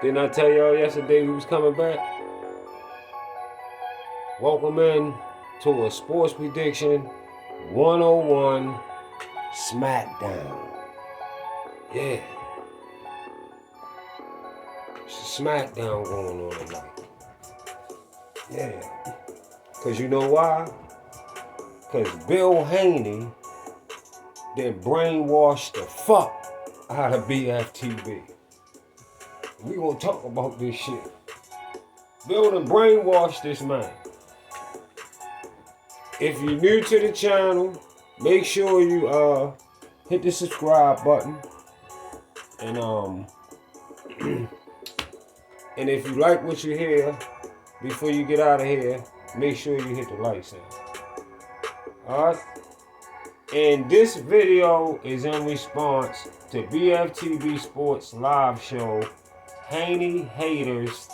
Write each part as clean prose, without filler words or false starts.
Didn't I tell y'all yesterday we was coming back? Welcome in to a Sports Prediction 101 SmackDown. Yeah. It's a SmackDown going on tonight. Yeah. Because you know why? Because Bill Haney then brainwashed the fuck out of BFTB. We gonna talk about this shit. Bill done brainwashed this man. If you're new to the channel, make sure you hit the subscribe button. And and if you like what you hear, before you get out of here, make sure you hit the like sign. Alright? And this video is in response to BFTB Sports live show, Haney Haters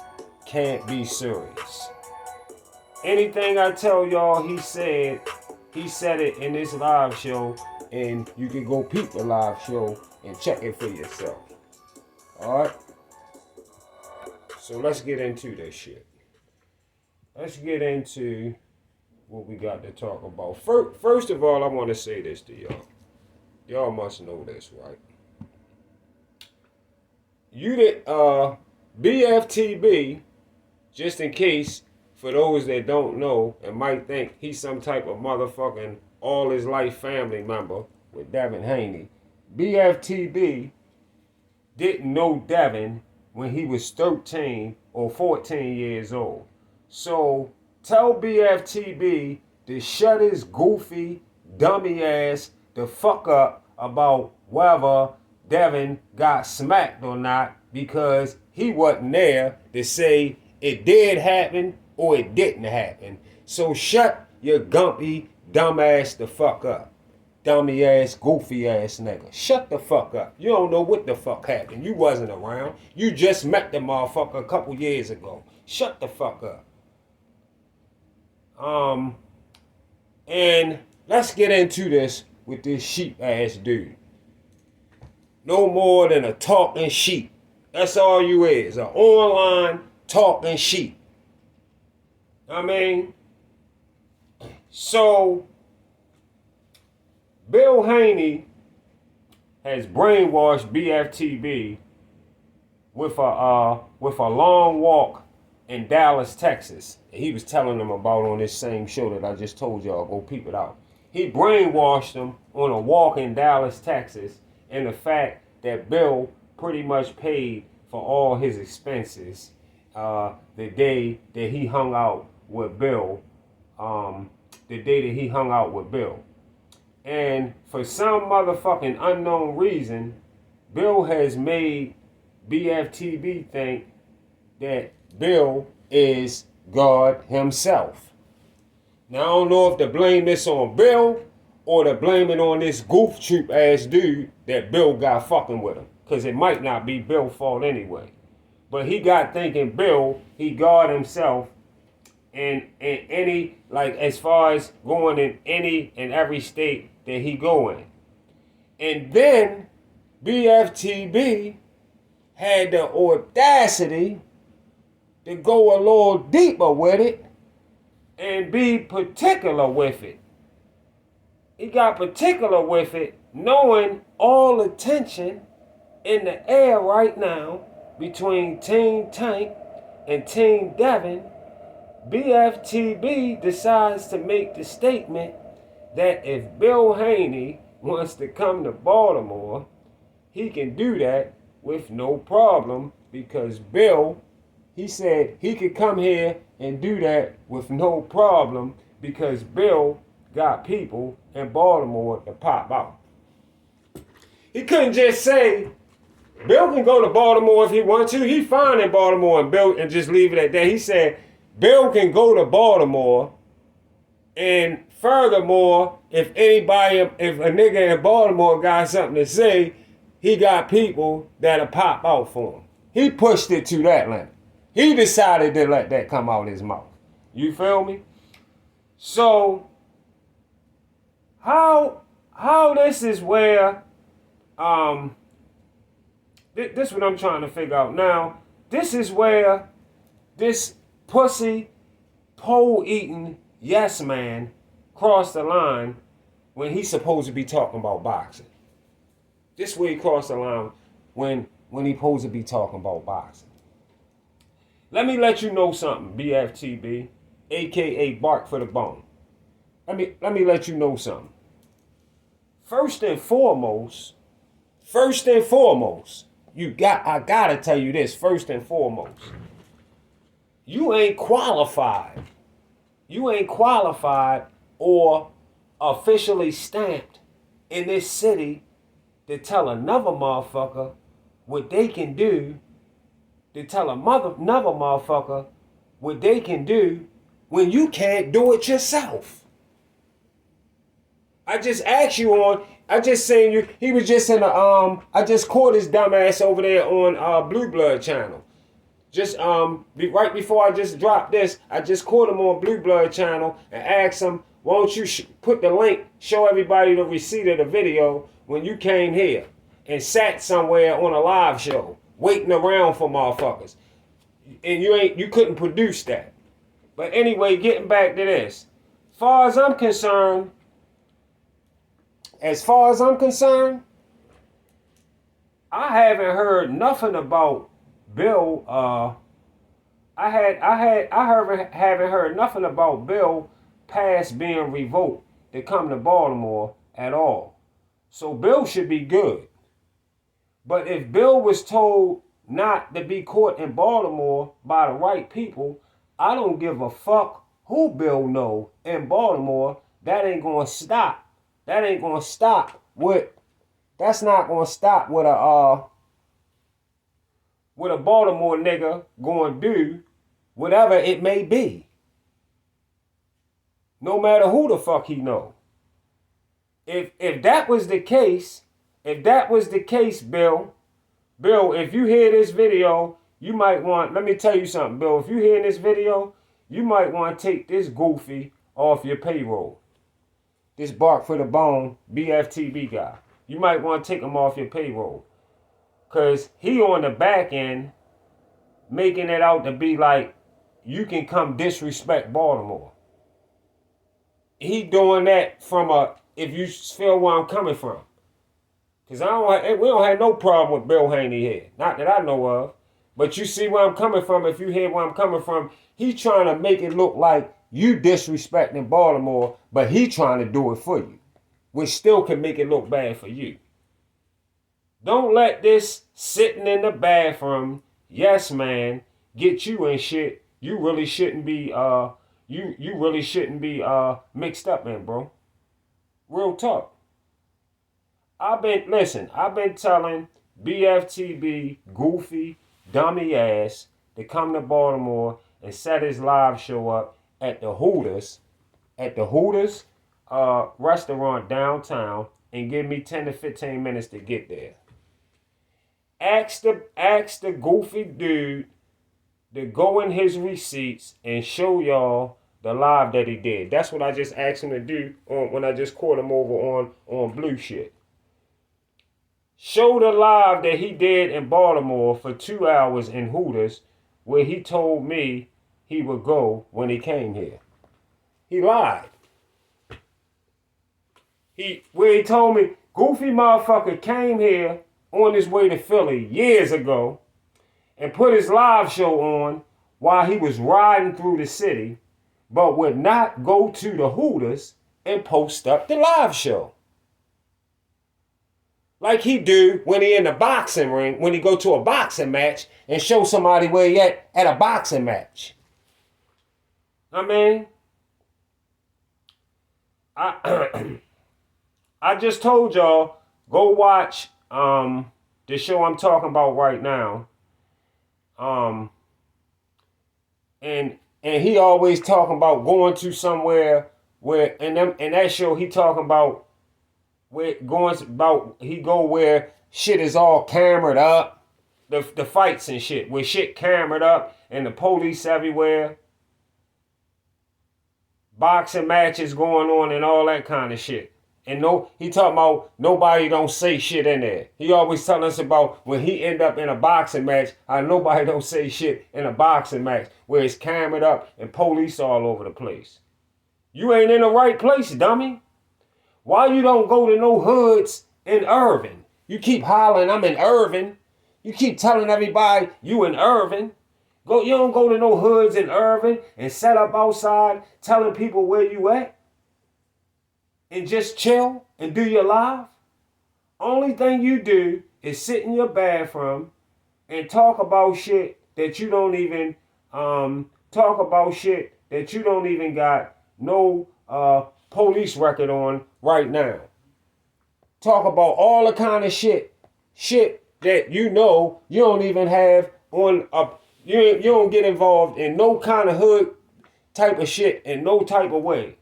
Can't Be Serious. Anything I tell y'all he said it in this live show, and you can go peep the live show and check it for yourself. Alright? So let's get into this shit. Let's get into what we got to talk about. First of all, I want to say this to y'all. Y'all must know this, right? You did BFTB, just in case, for those that don't know and might think he's some type of motherfucking all his life family member with Devin Haney. BFTB didn't know Devin when he was 13 or 14 years old. So tell BFTB to shut his goofy, dummy ass the fuck up about whether Devin got smacked or not, because he wasn't there to say it did happen or it didn't happen. So shut your gumpy, dumbass the fuck up. Dummy ass, goofy ass nigga. Shut the fuck up. You don't know what the fuck happened. You wasn't around. You just met the motherfucker a couple years ago. Shut the fuck up. And let's get into this with this sheep ass dude. No more than a talking sheep. That's all you is. An online talking sheep. I mean, so Bill Haney has brainwashed BFTB with a long walk in Dallas, Texas. He was telling them about on this same show that I just told y'all. Go peep it out. He brainwashed them on a walk in Dallas, Texas, and the fact that Bill pretty much paid for all his expenses the day that he hung out with Bill. And for some motherfucking unknown reason, Bill has made BFTB think that Bill is God himself. Now, I don't know if to blame this on Bill or to blame it on this goof troop ass dude that Bill got fucking with him. Because it might not be Bill's fault anyway. But he got thinking Bill, he God himself, and any, like, as far as going in any and every state that he go in. And then BFTB had the audacity to go a little deeper with it and be particular with it. He got particular with it, knowing all the tension in the air right now between Team Tank and Team Devin. BFTB decides to make the statement that if Bill Haney wants to come to Baltimore, he can do that with no problem, because Bill, he said he could come here and do that with no problem because Bill got people in Baltimore to pop out. He couldn't just say Bill can go to Baltimore if he wants to. He's fine in Baltimore and just leave it at that. He said Bill can go to Baltimore, and furthermore, if a nigga in Baltimore got something to say, he got people that'll pop out for him. He pushed it to that limit. He decided to let that come out his mouth. You feel me? So, How this is where this is what I'm trying to figure out now. This is where this pussy pole eating yes man crossed the line when he's supposed to be talking about boxing. This way he crossed the line when he's supposed to be talking about boxing. Let me let you know something, BFTB, aka Bark for the Bone. Let me let you know something. First and foremost, I gotta tell you this, first and foremost. You ain't qualified. You ain't qualified or officially stamped in this city to tell another motherfucker what they can do, to tell another motherfucker what they can do when you can't do it yourself. I just asked you on, I just seen you, he was just in a, I just caught his dumbass over there on Blue Blood channel. Just right before I just dropped this, I just caught him on Blue Blood channel and asked him, why don't you put the link, show everybody the receipt of the video when you came here and sat somewhere on a live show, waiting around for motherfuckers. And you couldn't produce that. But anyway, getting back to this. As far as I'm concerned, I haven't heard nothing about Bill. I haven't heard nothing about Bill past being revoked to come to Baltimore at all. So Bill should be good. But if Bill was told not to be caught in Baltimore by the right people, I don't give a fuck who Bill know in Baltimore. That ain't gonna stop. That ain't gonna stop with. That's not gonna stop with a Baltimore nigga gonna do whatever it may be. No matter who the fuck he know. If that was the case, Bill, if you hear this video, you might want, let me tell you something, Bill, if you hear this video, you might want to take this goofy off your payroll. This Bark for the Bone BFTB guy. You might want to take him off your payroll. Because he on the back end making it out to be like you can come disrespect Baltimore. He doing that from if you feel where I'm coming from. Because we don't have no problem with Bill Haney here. Not that I know of. But you see where I'm coming from. If you hear where I'm coming from, he trying to make it look like you disrespecting Baltimore, but he trying to do it for you, which still can make it look bad for you. Don't let this sitting in the bathroom, yes man, get you in shit you really shouldn't be you really shouldn't be mixed up in, bro. Real talk. I've been telling BFTB goofy dummy ass to come to Baltimore and set his live show up at the Hooters restaurant downtown and give me 10 to 15 minutes to get there. Ask the goofy dude to go in his receipts and show y'all the live that he did. That's what I just asked him to do when I just caught him over on Blue shit. Show the live that he did in Baltimore for 2 hours in Hooters where he told me he would go when he came here. He lied. Where he told me, goofy motherfucker came here on his way to Philly years ago and put his live show on while he was riding through the city, but would not go to the Hooters and post up the live show. Like he do when he in the boxing ring, when he go to a boxing match and show somebody where he at a boxing match. I mean, I just told y'all, go watch the show I'm talking about right now. And he always talking about going to somewhere where in that show he talking about where shit is all cameraed up, the fights and shit, where shit cameraed up and the police everywhere, boxing matches going on and all that kind of shit. And no, he talking about nobody don't say shit in there. He always telling us about when he end up in a boxing match, how nobody don't say shit in a boxing match where it's cameraed up and police all over the place. You ain't in the right place, dummy. Why you don't go to no hoods in Irving? You keep hollering, I'm in Irving. You keep telling everybody you in Irving. You don't go to no hoods in Irving and set up outside telling people where you at and just chill and do your life. Only thing you do is sit in your bathroom and talk about shit that you don't even got no police record on right now. Talk about all the kind of shit that you know you don't even have on a. You don't get involved in no kind of hood type of shit in no type of way.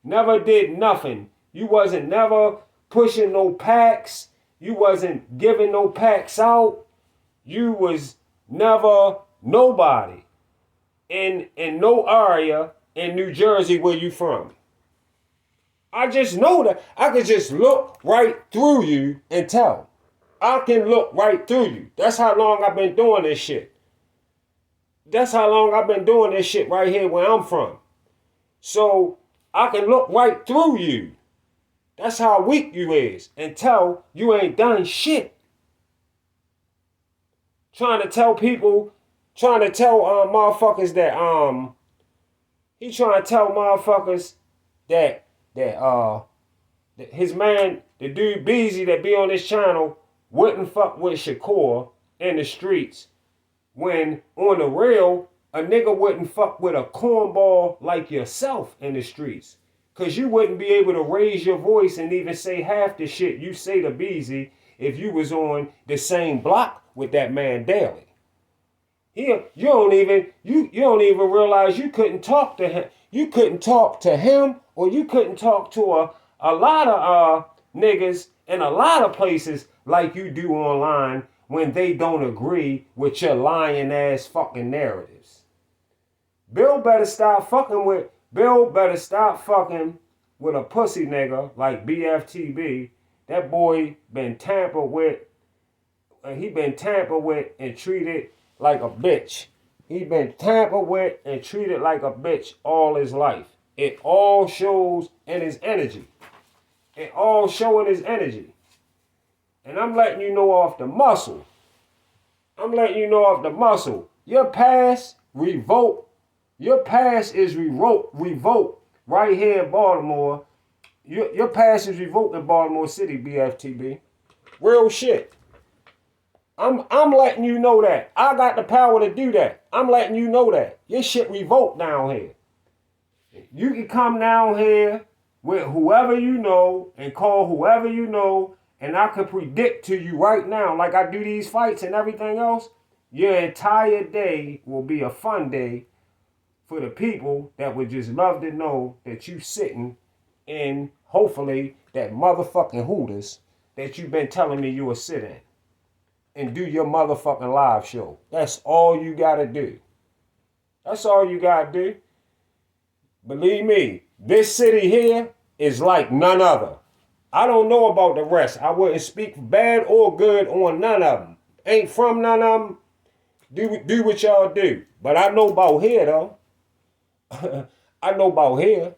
Never did nothing. You wasn't never pushing no packs. You wasn't giving no packs out. You was never nobody in no area in New Jersey where you from. I just know that. I could just look right through you and tell. I can look right through you. That's how long I've been doing this shit. That's how long I've been doing this shit right here where I'm from. So I can look right through you. That's how weak you is and tell you ain't done shit. Trying to tell motherfuckers that he trying to tell motherfuckers that his man, the dude Beezy that be on this channel, wouldn't fuck with Shakur in the streets, when on the real, a nigga wouldn't fuck with a cornball like yourself in the streets. Cause you wouldn't be able to raise your voice and even say half the shit you say to Beezy if you was on the same block with that man daily. You don't even realize you couldn't talk to him. You couldn't talk to him, or you couldn't talk to a lot of niggas in a lot of places like you do online when they don't agree with your lying ass fucking narratives. Bill better stop fucking with a pussy nigga like BFTB. That boy been tampered with. He been tampered with and treated like a bitch. He been tampered with and treated like a bitch all his life. It all shows in his energy. It all showing his energy. And I'm letting you know off the muscle. Your past revolt. Your past is revolt right here in Baltimore. Your past is revoked in Baltimore City, BFTB. Real shit. I'm letting you know that. I got the power to do that. I'm letting you know that. Your shit revoked down here. You can come down here with whoever you know and call whoever you know, and I can predict to you right now, like I do these fights and everything else, your entire day will be a fun day for the people that would just love to know that you sitting in, hopefully, that motherfucking Hooters that you've been telling me you will sit in and do your motherfucking live show. That's all you gotta do. That's all you gotta do. Believe me, this city here is like none other. I don't know about the rest. I wouldn't speak bad or good on none of them. Ain't from none of them. Do what y'all do. But I know about here, though. I know about here.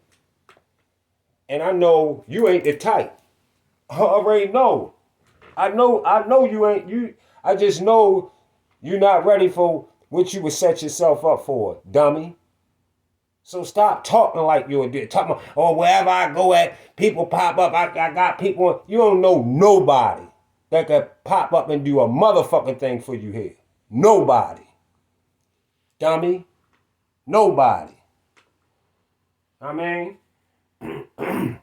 And I know you ain't the type. I already know. I know you ain't you. I just know you're not ready for what you would set yourself up for, dummy. So stop talking like you're a dick. Talking about, oh, wherever I go at, people pop up. I got people. You don't know nobody that could pop up and do a motherfucking thing for you here. Nobody. Dummy. Nobody. I mean, and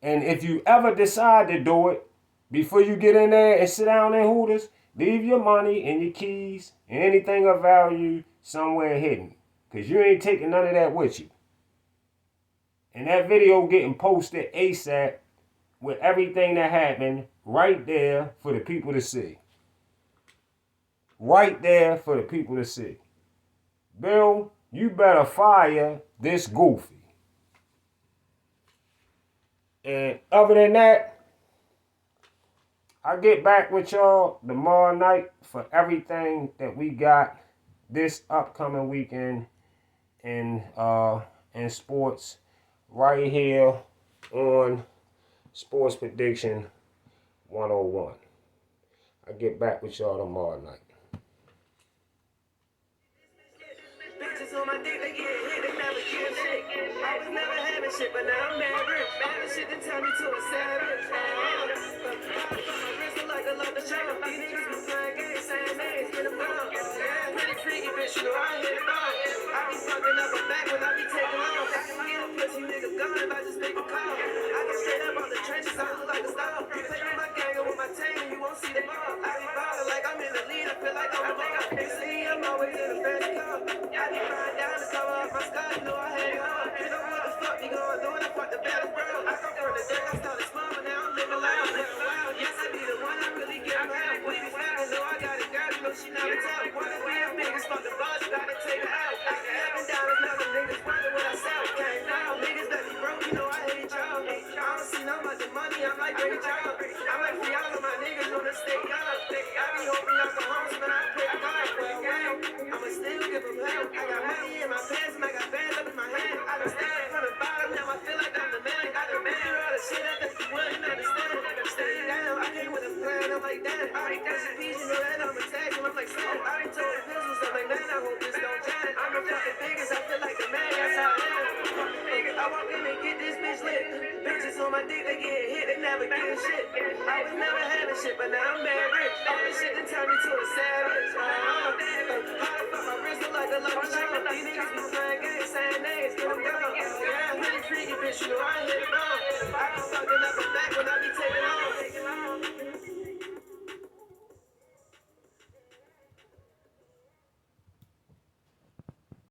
if you ever decide to do it, before you get in there and sit down in Hooters, leave your money and your keys and anything of value somewhere hidden. Because you ain't taking none of that with you. And that video getting posted ASAP with everything that happened right there for the people to see. Right there for the people to see. Bill, you better fire this goofy. And other than that, I'll get back with y'all tomorrow night for everything that we got this upcoming weekend in sports right here on Sports Prediction 101. I'll get back with y'all tomorrow night. Bitches on my dick, they get hit, they never give shit. I was never having shit, but now I'm married. Bad shit that turned me to a savage. My wrist look like a lot of charm. These niggas be playing games, saying names, get them gone. Yeah, pretty freaky bitch, you know I hit it on. I be fucking up my back when I be taking off. I can get a pussy nigga gone if I just make a call. I get straight up on the trenches, I look like a star. You play with my gang or with my team, and you won't see the ball. I be ballin' like I'm in the lead, I feel like I'm a ball. They see I'm always in the best car. I be riding down to cover up my sky, you know I had it on. You know what the fuck you going through, and I fuck the battle, bro. I come from the dirt, I started small, but now I'm living loud, living wild. Yes, I be the one, I really get around. We be snapping, know I got it, girl, you know she never tell. Wanna be a niggas, fuck the boss, gotta take her out. I be up and down, another niggas wonder what I sell. Came down, niggas that be broke, you know I hate y'all. I don't see no much money, I'm like, great job. I'm like, free all of my niggas on the state yard. I be hoping y'all come home, so when I play the card, well, I'ma still give them hell. I got money in my pants, and I got bands up in my hand. I done started from the bottom, now I feel like I'm the man. I done been through all the shit I think you wouldn't understand. Stay down, I came with a plan, I'm like, damn. I ain't pushing peas, you know that I'm attacking, I'm like, Sam. I done told the business, I'm like, man, I hope this don't jam. I'm the fucking biggest, I feel like the man, that's how I am. I walk in and get this bitch lit. Bitches on my dick, they get hit, they never give shit. I was never having shit, but now I'm married. All this shit done turned me to a savage. How the fuck my wrist look like a lucky charm? These niggas be playing games, saying names, get them gone. Yeah, I'm really freaky bitch, you know I hit it on. I be fucking up my back when I